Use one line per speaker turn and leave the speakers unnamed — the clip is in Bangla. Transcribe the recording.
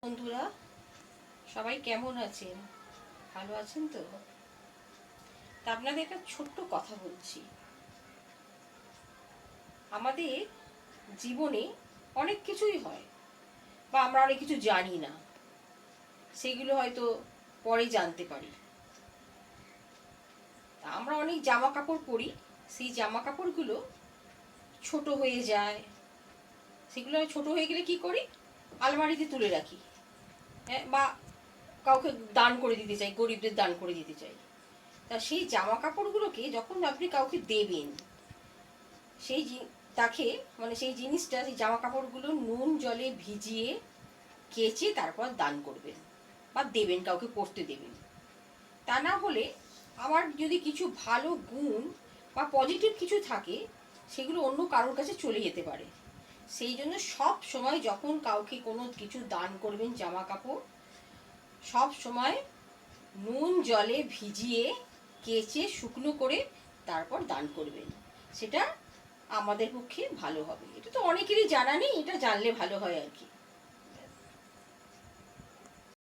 বন্ধুরা, সবাই কেমন আছেন? ভালো আছেন তো? তা আপনাদের একটা ছোট্ট কথা বলছি। আমাদের জীবনে অনেক কিছুই হয়, বা আমরা অনেক কিছু জানি না, সেগুলো হয়তো পরে জানতে পারি। তা আমরা অনেক জামা কাপড় পরি, সেই জামা কাপড়গুলো ছোট হয়ে যায়। সেগুলো ছোট হয়ে গেলে কি করি? আলমারিতে তুলে রাখি। হ্যাঁ, বা কাউকে দান করে দিতে চাই, গরিবদের দান করে দিতে চাই। তা সেই জামা কাপড়গুলোকে যখন আপনি কাউকে দেবেন, সেই তাকে মানে সেই জিনিসটা, সেই জামা কাপড়গুলো নুন জলে ভিজিয়ে কেচে তারপর দান করবেন বা দেবেন, কাউকে পরতে দেবেন। তা না হলে আমার যদি কিছু ভালো গুণ বা পজিটিভ কিছু থাকে, সেগুলো অন্য কারোর কাছে চলে যেতে পারে। সেই জন্য সব সময় যখন কাউকে কোনো কিছু দান করবেন, জামা কাপড়, সব সময় নুন জলে ভিজিয়ে কেচে শুকনো করে তারপর দান করবেন। সেটা আমাদের পক্ষে ভালো হবে। এটা তো অনেকেরই জানা নেই, এটা জানলে ভালো হয় আর কি।